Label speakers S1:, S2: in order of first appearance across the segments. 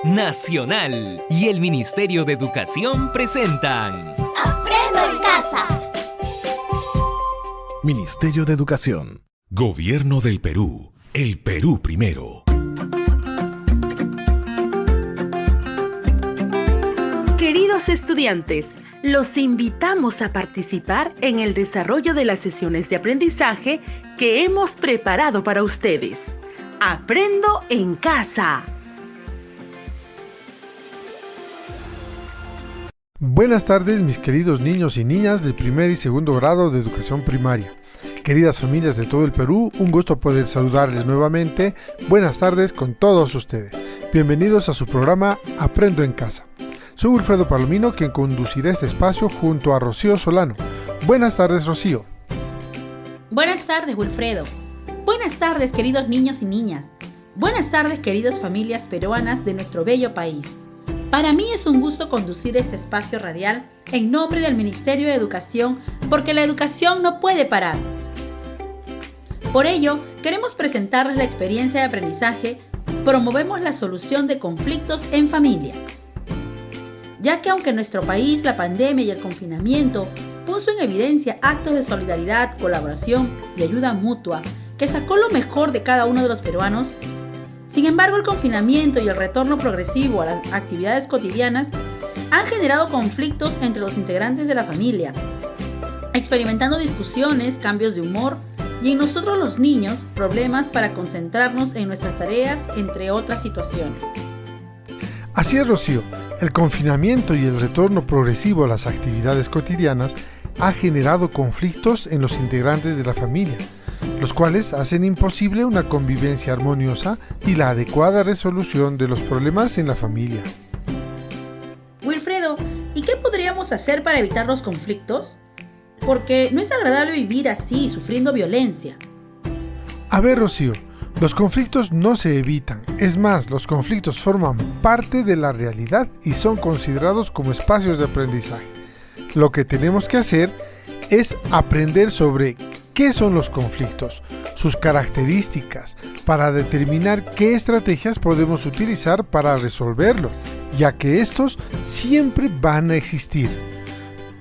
S1: Nacional y el Ministerio de Educación presentan
S2: ¡Aprendo en casa!
S3: Ministerio de Educación. Gobierno del Perú. El Perú primero.
S4: Queridos estudiantes, los invitamos a participar en el desarrollo de las sesiones de aprendizaje que hemos preparado para ustedes. ¡Aprendo en casa!
S5: Buenas tardes, mis queridos niños y niñas del primer y segundo grado de educación primaria. Queridas familias de todo el Perú, un gusto poder saludarles nuevamente. Buenas tardes con todos ustedes. Bienvenidos a su programa Aprendo en Casa. Soy Wilfredo Palomino, quien conducirá este espacio junto a Rocío Solano. Buenas tardes, Rocío.
S6: Buenas tardes, Wilfredo. Buenas tardes, queridos niños y niñas. Buenas tardes, queridas familias peruanas de nuestro bello país. Para mí es un gusto conducir este espacio radial en nombre del Ministerio de Educación, porque la educación no puede parar. Por ello, queremos presentarles la experiencia de aprendizaje. Promovemos la solución de conflictos en familia. Ya que aunque en nuestro país la pandemia y el confinamiento puso en evidencia actos de solidaridad, colaboración y ayuda mutua que sacó lo mejor de cada uno de los peruanos, sin embargo, el confinamiento y el retorno progresivo a las actividades cotidianas han generado conflictos entre los integrantes de la familia, experimentando discusiones, cambios de humor y en nosotros los niños, problemas para concentrarnos en nuestras tareas, entre otras situaciones.
S5: Así es, Rocío. El confinamiento y el retorno progresivo a las actividades cotidianas ha generado conflictos en los integrantes de la familia, los cuales hacen imposible una convivencia armoniosa y la adecuada resolución de los problemas en la familia.
S6: Wilfredo, ¿y qué podríamos hacer para evitar los conflictos? Porque no es agradable vivir así, sufriendo violencia.
S5: A ver, Rocío, los conflictos no se evitan. Es más, los conflictos forman parte de la realidad y son considerados como espacios de aprendizaje. Lo que tenemos que hacer es aprender sobre ¿qué son los conflictos? Sus características, para determinar qué estrategias podemos utilizar para resolverlo, ya que estos siempre van a existir.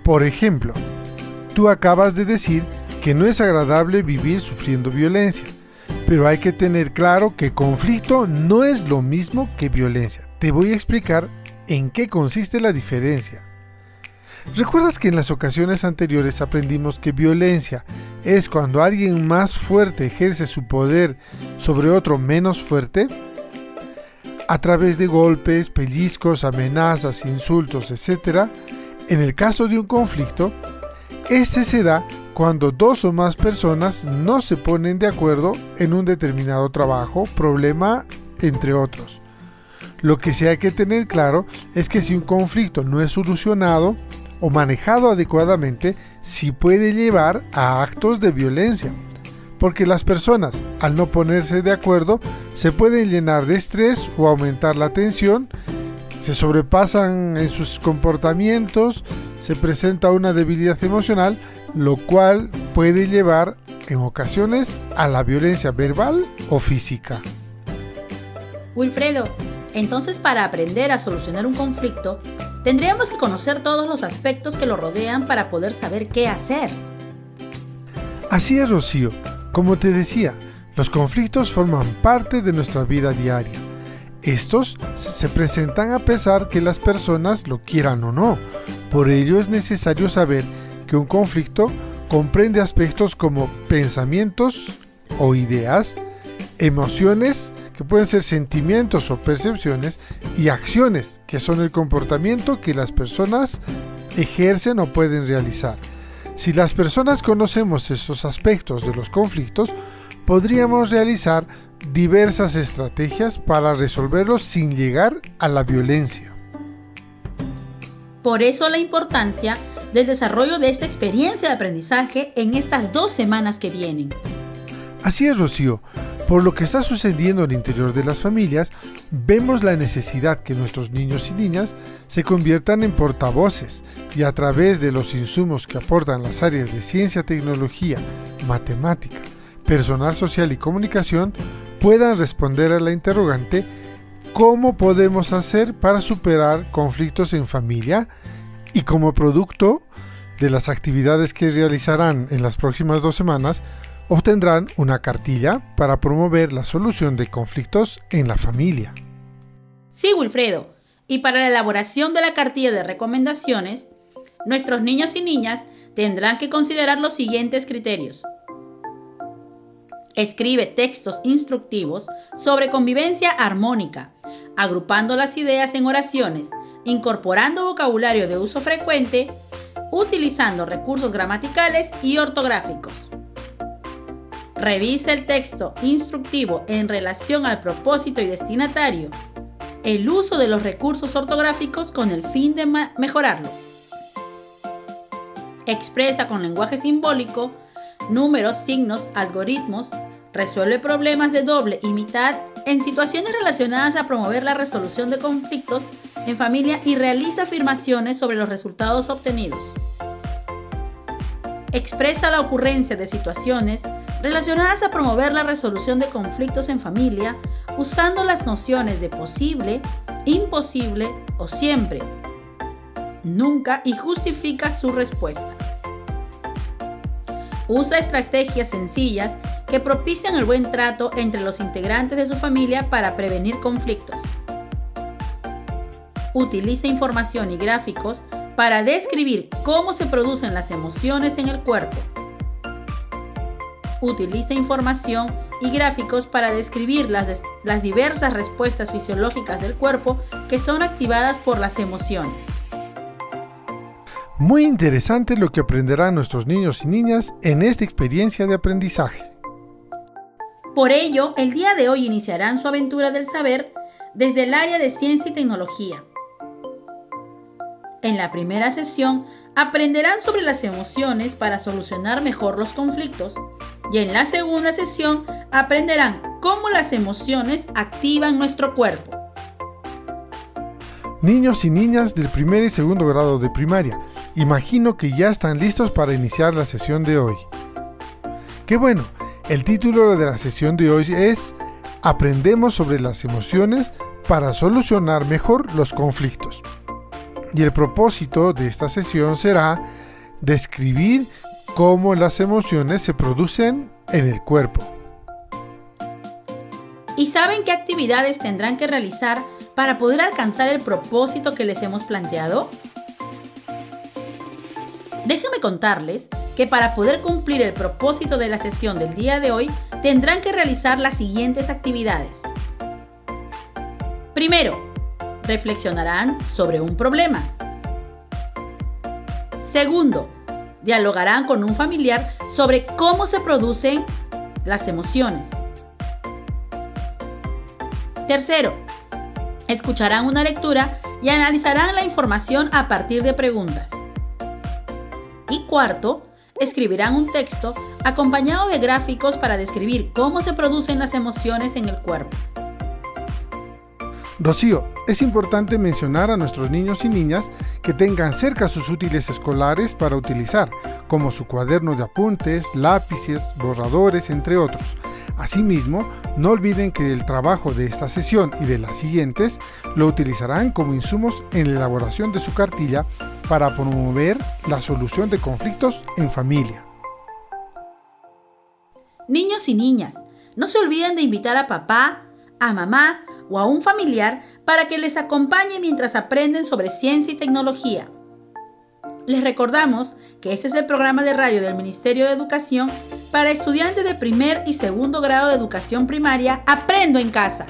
S5: Por ejemplo, tú acabas de decir que no es agradable vivir sufriendo violencia, pero hay que tener claro que conflicto no es lo mismo que violencia. Te voy a explicar en qué consiste la diferencia. ¿Recuerdas que en las ocasiones anteriores aprendimos que violencia es cuando alguien más fuerte ejerce su poder sobre otro menos fuerte? A través de golpes, pellizcos, amenazas, insultos, etc. En el caso de un conflicto, este se da cuando dos o más personas no se ponen de acuerdo en un determinado trabajo, problema, entre otros. Lo que sí hay que tener claro es que si un conflicto no es solucionado o manejado adecuadamente, sí puede llevar a actos de violencia, porque las personas, al no ponerse de acuerdo, se pueden llenar de estrés o aumentar la tensión, se sobrepasan en sus comportamientos, se presenta una debilidad emocional, lo cual puede llevar en ocasiones a la violencia verbal o física.
S6: Wilfredo, entonces para aprender a solucionar un conflicto, tendríamos que conocer todos los aspectos que lo rodean para poder saber qué hacer.
S5: Así es, Rocío. Como te decía, los conflictos forman parte de nuestra vida diaria. Estos se presentan a pesar que las personas lo quieran o no. Por ello es necesario saber que un conflicto comprende aspectos como pensamientos o ideas, emociones, que pueden ser sentimientos o percepciones, y acciones, que son el comportamiento que las personas ejercen o pueden realizar. Si las personas conocemos estos aspectos de los conflictos, podríamos realizar diversas estrategias para resolverlos sin llegar a la violencia.
S6: Por eso la importancia del desarrollo de esta experiencia de aprendizaje en estas 2 semanas que vienen.
S5: Así es, Rocío. Por lo que está sucediendo al interior de las familias, vemos la necesidad que nuestros niños y niñas se conviertan en portavoces y a través de los insumos que aportan las áreas de ciencia, tecnología, matemática, personal social y comunicación puedan responder a la interrogante cómo podemos hacer para superar conflictos en familia y como producto de las actividades que realizarán en las próximas 2 semanas, obtendrán una cartilla para promover la solución de conflictos en la familia.
S6: Sí, Wilfredo. Y para la elaboración de la cartilla de recomendaciones, nuestros niños y niñas tendrán que considerar los siguientes criterios. Escribe textos instructivos sobre convivencia armónica, agrupando las ideas en oraciones, incorporando vocabulario de uso frecuente, utilizando recursos gramaticales y ortográficos. Revisa el texto instructivo en relación al propósito y destinatario, el uso de los recursos ortográficos con el fin de mejorarlo. Expresa con lenguaje simbólico, números, signos, algoritmos, resuelve problemas de doble y mitad en situaciones relacionadas a promover la resolución de conflictos en familia y realiza afirmaciones sobre los resultados obtenidos. Expresa la ocurrencia de situaciones relacionadas a promover la resolución de conflictos en familia usando las nociones de posible, imposible o siempre, nunca y justifica su respuesta. Usa estrategias sencillas que propician el buen trato entre los integrantes de su familia para prevenir conflictos. Utiliza información y gráficos para describir cómo se producen las emociones en el cuerpo. Utiliza información y gráficos para describir las diversas respuestas fisiológicas del cuerpo que son activadas por las emociones.
S5: Muy interesante lo que aprenderán nuestros niños y niñas en esta experiencia de aprendizaje.
S6: Por ello, el día de hoy iniciarán su aventura del saber desde el área de ciencia y tecnología. En la primera sesión aprenderán sobre las emociones para solucionar mejor los conflictos y en la segunda sesión aprenderán cómo las emociones activan nuestro cuerpo.
S5: Niños y niñas del primer y segundo grado de primaria, imagino que ya están listos para iniciar la sesión de hoy. ¡Qué bueno! El título de la sesión de hoy es Aprendemos sobre las emociones para solucionar mejor los conflictos. Y el propósito de esta sesión será describir cómo las emociones se producen en el cuerpo.
S6: ¿Y saben qué actividades tendrán que realizar para poder alcanzar el propósito que les hemos planteado? Déjenme contarles que para poder cumplir el propósito de la sesión del día de hoy, tendrán que realizar las siguientes actividades. Primero, reflexionarán sobre un problema. Segundo, dialogarán con un familiar sobre cómo se producen las emociones. Tercero, escucharán una lectura y analizarán la información a partir de preguntas. Y cuarto, escribirán un texto acompañado de gráficos para describir cómo se producen las emociones en el cuerpo.
S5: Rocío, es importante mencionar a nuestros niños y niñas que tengan cerca sus útiles escolares para utilizar, como su cuaderno de apuntes, lápices, borradores, entre otros. Asimismo, no olviden que el trabajo de esta sesión y de las siguientes lo utilizarán como insumos en la elaboración de su cartilla para promover la solución de conflictos en familia.
S6: Niños y niñas, no se olviden de invitar a papá, a mamá o a un familiar para que les acompañe mientras aprenden sobre ciencia y tecnología. Les recordamos que este es el programa de radio del Ministerio de Educación para estudiantes de primer y segundo grado de educación primaria Aprendo en Casa.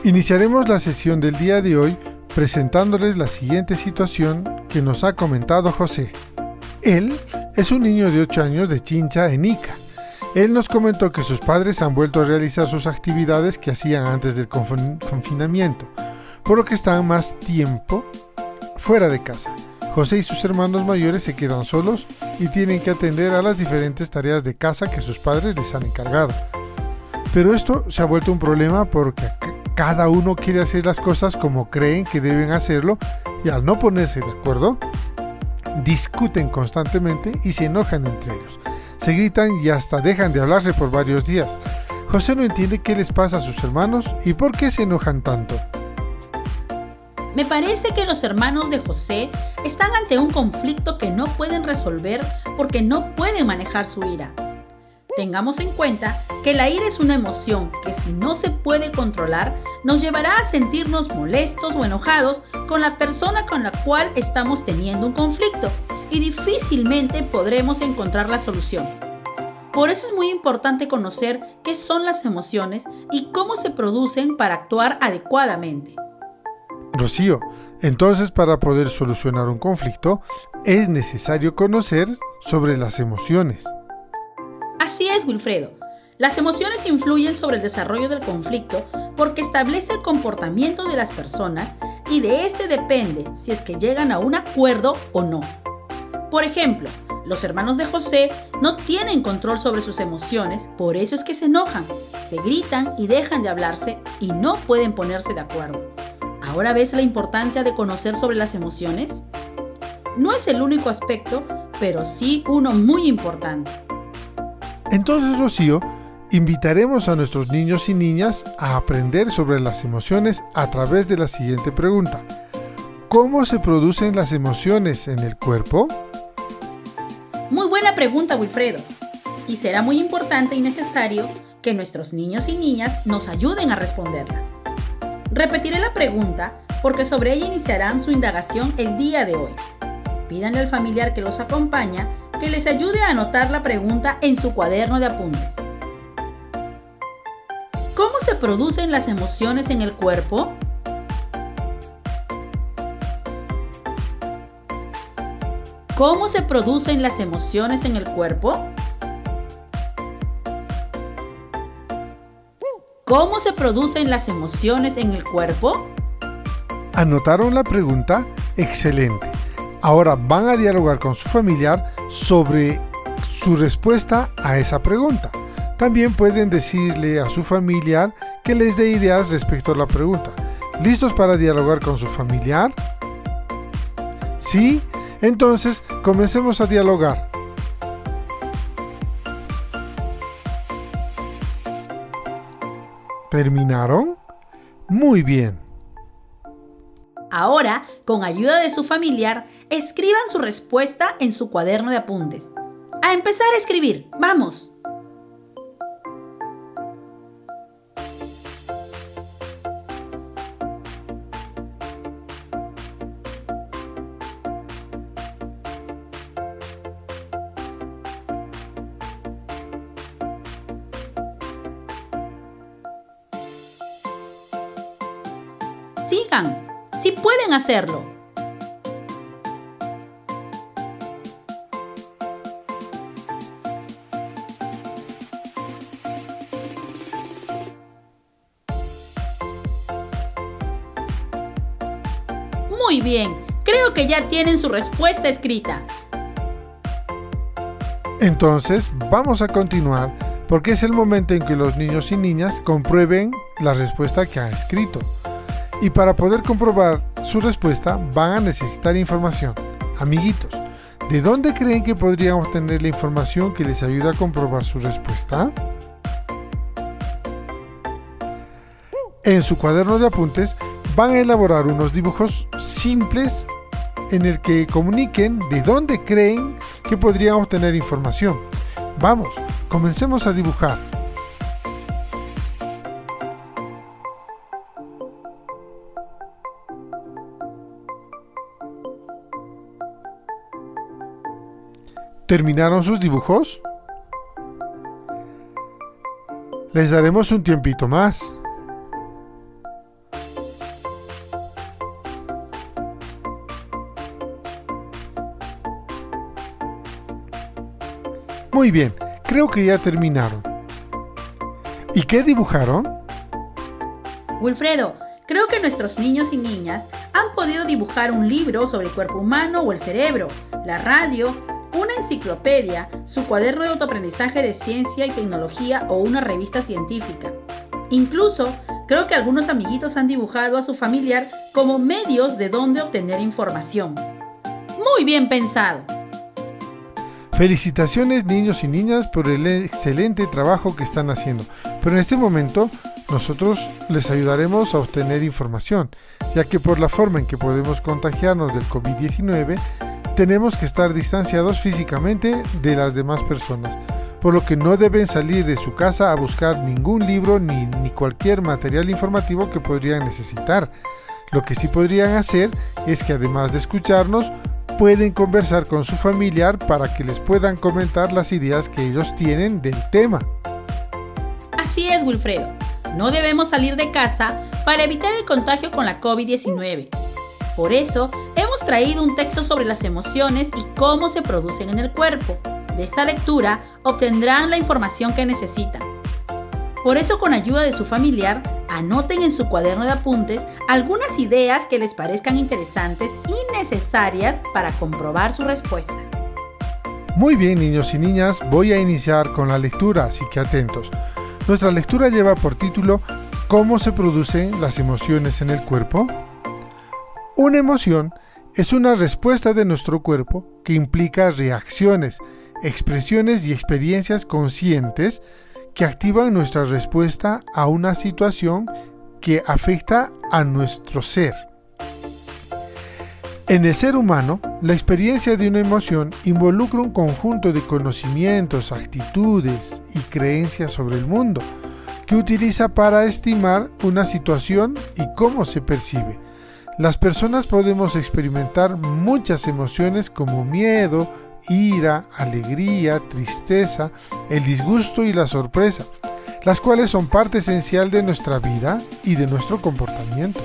S5: Iniciaremos la sesión del día de hoy presentándoles la siguiente situación que nos ha comentado José. Él es un niño de 8 años de Chincha, en Ica. Él nos comentó que sus padres han vuelto a realizar sus actividades que hacían antes del confinamiento, por lo que están más tiempo fuera de casa. José y sus hermanos mayores se quedan solos y tienen que atender a las diferentes tareas de casa que sus padres les han encargado. Pero esto se ha vuelto un problema porque cada uno quiere hacer las cosas como creen que deben hacerlo y al no ponerse de acuerdo, discuten constantemente y se enojan entre ellos. Se gritan y hasta dejan de hablarse por varios días. José no entiende qué les pasa a sus hermanos y por qué se enojan tanto.
S6: Me parece que los hermanos de José están ante un conflicto que no pueden resolver porque no pueden manejar su ira. Tengamos en cuenta que la ira es una emoción que, si no se puede controlar, nos llevará a sentirnos molestos o enojados con la persona con la cual estamos teniendo un conflicto y difícilmente podremos encontrar la solución. Por eso es muy importante conocer qué son las emociones y cómo se producen para actuar adecuadamente.
S5: Rocío, entonces para poder solucionar un conflicto es necesario conocer sobre las emociones.
S6: Así es, Wilfredo. Las emociones influyen sobre el desarrollo del conflicto porque establece el comportamiento de las personas y de este depende si es que llegan a un acuerdo o no. Por ejemplo, los hermanos de José no tienen control sobre sus emociones, por eso es que se enojan, se gritan y dejan de hablarse y no pueden ponerse de acuerdo. ¿Ahora ves la importancia de conocer sobre las emociones? No es el único aspecto, pero sí uno muy importante.
S5: Entonces, Rocío, invitaremos a nuestros niños y niñas a aprender sobre las emociones a través de la siguiente pregunta. ¿Cómo se producen las emociones en el cuerpo?
S6: Muy buena pregunta, Wilfredo. Y será muy importante y necesario que nuestros niños y niñas nos ayuden a responderla. Repetiré la pregunta porque sobre ella iniciarán su indagación el día de hoy. Pídanle al familiar que los acompaña que les ayude a anotar la pregunta en su cuaderno de apuntes. ¿Cómo se producen las emociones en el cuerpo? ¿Cómo se producen las emociones en el cuerpo? ¿Cómo se producen las emociones en el cuerpo?
S5: ¿Anotaron la pregunta? Excelente. Ahora van a dialogar con su familiar sobre su respuesta a esa pregunta. También pueden decirle a su familiar que les dé ideas respecto a la pregunta. ¿Listos para dialogar con su familiar? ¿Sí? Entonces, comencemos a dialogar. ¿Terminaron? Muy bien.
S6: Ahora, con ayuda de su familiar, escriban su respuesta en su cuaderno de apuntes. ¡A empezar a escribir! ¡Vamos! Sigan, sí pueden hacerlo. Muy bien, creo que ya tienen su respuesta escrita.
S5: Entonces, vamos a continuar porque es el momento en que los niños y niñas comprueben la respuesta que han escrito. Y para poder comprobar su respuesta van a necesitar información. Amiguitos, ¿de dónde creen que podrían obtener la información que les ayuda a comprobar su respuesta? En su cuaderno de apuntes van a elaborar unos dibujos simples en el que comuniquen de dónde creen que podrían obtener información. Vamos, comencemos a dibujar. ¿Terminaron sus dibujos? Les daremos un tiempito más. Muy bien, creo que ya terminaron. ¿Y qué dibujaron?
S6: Wilfredo, creo que nuestros niños y niñas han podido dibujar un libro sobre el cuerpo humano o el cerebro, la radio, una enciclopedia, su cuaderno de autoaprendizaje de ciencia y tecnología o una revista científica. Incluso, creo que algunos amiguitos han dibujado a su familiar como medios de donde obtener información. Muy bien pensado.
S5: Felicitaciones niños y niñas por el excelente trabajo que están haciendo. Pero en este momento nosotros les ayudaremos a obtener información, ya que por la forma en que podemos contagiarnos del COVID-19, tenemos que estar distanciados físicamente de las demás personas, por lo que no deben salir de su casa a buscar ningún libro ni cualquier material informativo que podrían necesitar. Lo que sí podrían hacer es que además de escucharnos, pueden conversar con su familiar para que les puedan comentar las ideas que ellos tienen del tema.
S6: Así es, Wilfredo. No debemos salir de casa para evitar el contagio con la COVID-19. Por eso, hemos traído un texto sobre las emociones y cómo se producen en el cuerpo. De esta lectura obtendrán la información que necesitan. Por eso, con ayuda de su familiar, anoten en su cuaderno de apuntes algunas ideas que les parezcan interesantes y necesarias para comprobar su respuesta.
S5: Muy bien, niños y niñas, voy a iniciar con la lectura, así que atentos. Nuestra lectura lleva por título ¿Cómo se producen las emociones en el cuerpo? Una emoción es una respuesta de nuestro cuerpo que implica reacciones, expresiones y experiencias conscientes que activan nuestra respuesta a una situación que afecta a nuestro ser. En el ser humano, la experiencia de una emoción involucra un conjunto de conocimientos, actitudes y creencias sobre el mundo que utiliza para estimar una situación y cómo se percibe. Las personas podemos experimentar muchas emociones como miedo, ira, alegría, tristeza, el disgusto y la sorpresa, las cuales son parte esencial de nuestra vida y de nuestro comportamiento.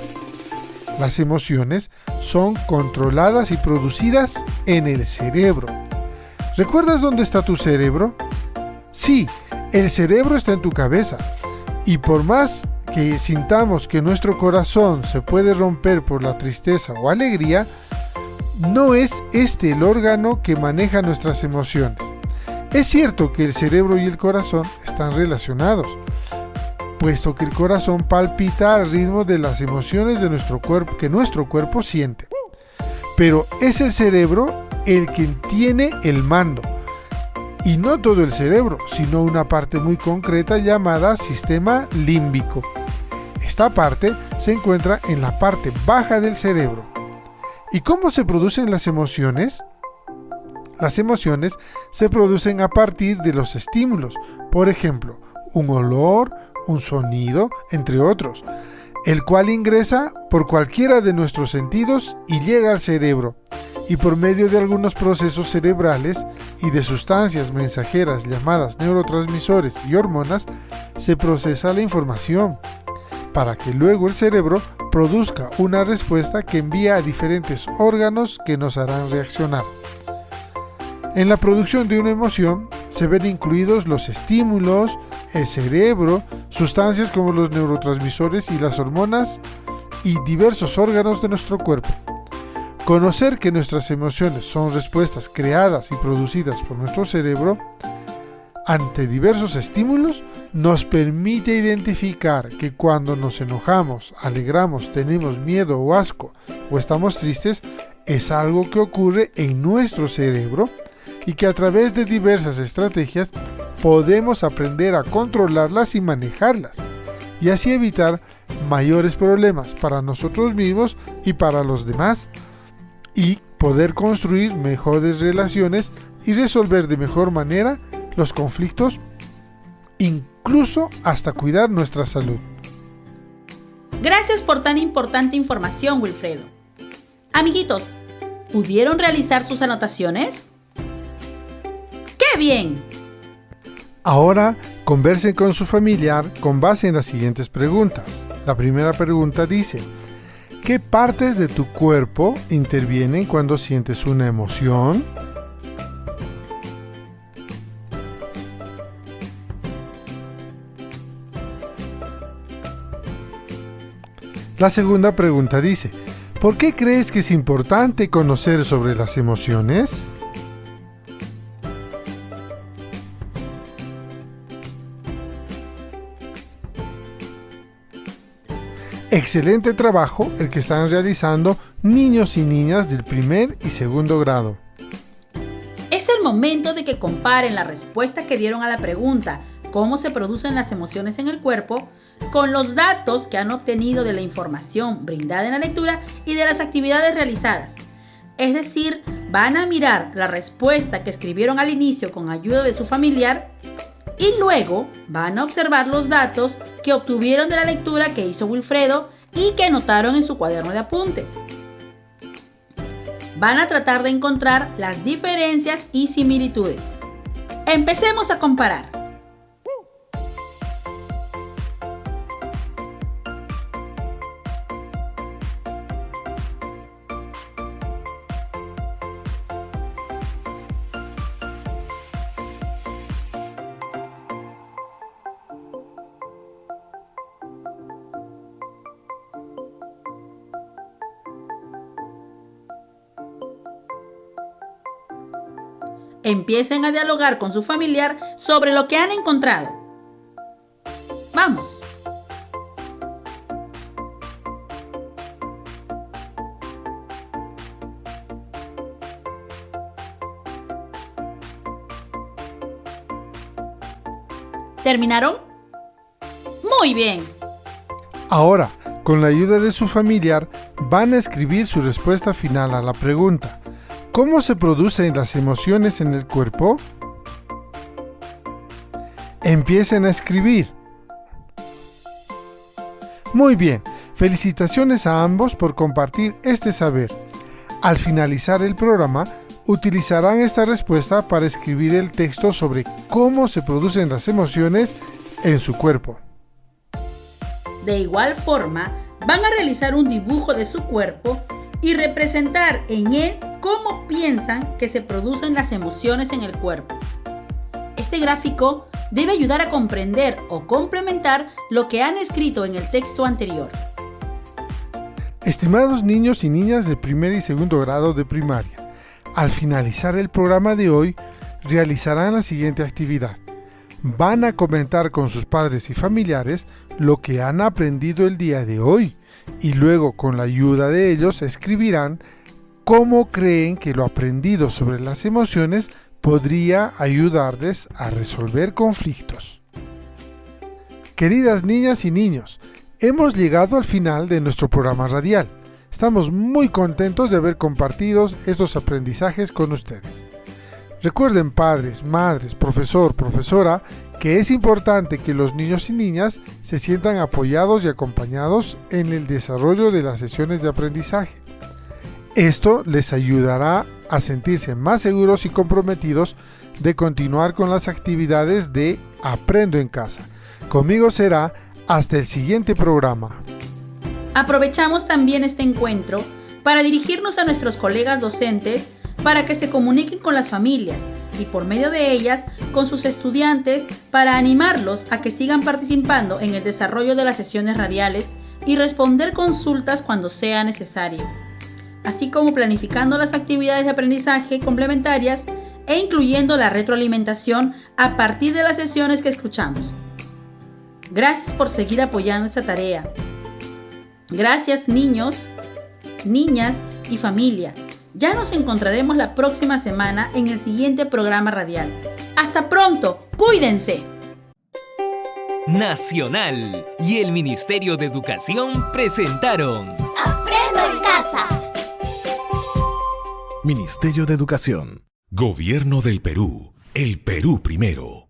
S5: Las emociones son controladas y producidas en el cerebro. ¿Recuerdas dónde está tu cerebro? Sí, el cerebro está en tu cabeza. Y por más que sintamos que nuestro corazón se puede romper por la tristeza o alegría, no es este el órgano que maneja nuestras emociones. Es cierto que el cerebro y el corazón están relacionados, puesto que el corazón palpita al ritmo de las emociones de nuestro cuerpo, que nuestro cuerpo siente. Pero es el cerebro el que tiene el mando. Y no todo el cerebro, sino una parte muy concreta llamada sistema límbico. Esta parte se encuentra en la parte baja del cerebro. ¿Y cómo se producen las emociones? Las emociones se producen a partir de los estímulos, por ejemplo, un olor, un sonido, entre otros, el cual ingresa por cualquiera de nuestros sentidos y llega al cerebro, y por medio de algunos procesos cerebrales y de sustancias mensajeras llamadas neurotransmisores y hormonas, se procesa la información, para que luego el cerebro produzca una respuesta que envía a diferentes órganos que nos harán reaccionar. En la producción de una emoción se ven incluidos los estímulos, el cerebro, sustancias como los neurotransmisores y las hormonas y diversos órganos de nuestro cuerpo. Conocer que nuestras emociones son respuestas creadas y producidas por nuestro cerebro ante diversos estímulos nos permite identificar que cuando nos enojamos, alegramos, tenemos miedo o asco o estamos tristes, es algo que ocurre en nuestro cerebro y que a través de diversas estrategias podemos aprender a controlarlas y manejarlas, y así evitar mayores problemas para nosotros mismos y para los demás, y poder construir mejores relaciones y resolver de mejor manera los conflictos, incluso hasta cuidar nuestra salud.
S6: Gracias por tan importante información, Wilfredo. Amiguitos, ¿pudieron realizar sus anotaciones? ¡Qué bien!
S5: Ahora conversen con su familiar con base en las siguientes preguntas. La primera pregunta dice: ¿qué partes de tu cuerpo intervienen cuando sientes una emoción? La segunda pregunta dice: ¿por qué crees que es importante conocer sobre las emociones? Excelente trabajo el que están realizando niños y niñas del primer y segundo grado.
S6: Es el momento de que comparen la respuesta que dieron a la pregunta ¿cómo se producen las emociones en el cuerpo?, con los datos que han obtenido de la información brindada en la lectura y de las actividades realizadas. Es decir, van a mirar la respuesta que escribieron al inicio con ayuda de su familiar y luego van a observar los datos que obtuvieron de la lectura que hizo Wilfredo y que anotaron en su cuaderno de apuntes. Van a tratar de encontrar las diferencias y similitudes. Empecemos a comparar. Empiecen a dialogar con su familiar sobre lo que han encontrado. ¡Vamos! ¿Terminaron? ¡Muy bien!
S5: Ahora, con la ayuda de su familiar, van a escribir su respuesta final a la pregunta. ¿Cómo se producen las emociones en el cuerpo? Empiecen a escribir. Muy bien, felicitaciones a ambos por compartir este saber. Al finalizar el programa, utilizarán esta respuesta para escribir el texto sobre cómo se producen las emociones en su cuerpo.
S6: De igual forma, van a realizar un dibujo de su cuerpo y representar en él cómo piensan que se producen las emociones en el cuerpo. Este gráfico debe ayudar a comprender o complementar lo que han escrito en el texto anterior.
S5: Estimados niños y niñas de primer y segundo grado de primaria, al finalizar el programa de hoy, realizarán la siguiente actividad. Van a comentar con sus padres y familiares lo que han aprendido el día de hoy y luego, con la ayuda de ellos, escribirán cómo creen que lo aprendido sobre las emociones podría ayudarles a resolver conflictos. Queridas niñas y niños, hemos llegado al final de nuestro programa radial. Estamos muy contentos de haber compartido estos aprendizajes con ustedes. Recuerden, padres, madres, profesor, profesora, que es importante que los niños y niñas se sientan apoyados y acompañados en el desarrollo de las sesiones de aprendizaje. Esto les ayudará a sentirse más seguros y comprometidos de continuar con las actividades de Aprendo en Casa. Conmigo será hasta el siguiente programa.
S6: Aprovechamos también este encuentro para dirigirnos a nuestros colegas docentes para que se comuniquen con las familias y por medio de ellas con sus estudiantes para animarlos a que sigan participando en el desarrollo de las sesiones radiales y responder consultas cuando sea necesario, así como planificando las actividades de aprendizaje complementarias e incluyendo la retroalimentación a partir de las sesiones que escuchamos. Gracias por seguir apoyando esta tarea. Gracias, niños, niñas y familia. Ya nos encontraremos la próxima semana en el siguiente programa radial. ¡Hasta pronto! ¡Cuídense!
S1: Nacional y el Ministerio de Educación presentaron
S2: Aprendo en Casa.
S3: Ministerio de Educación. Gobierno del Perú. El Perú primero.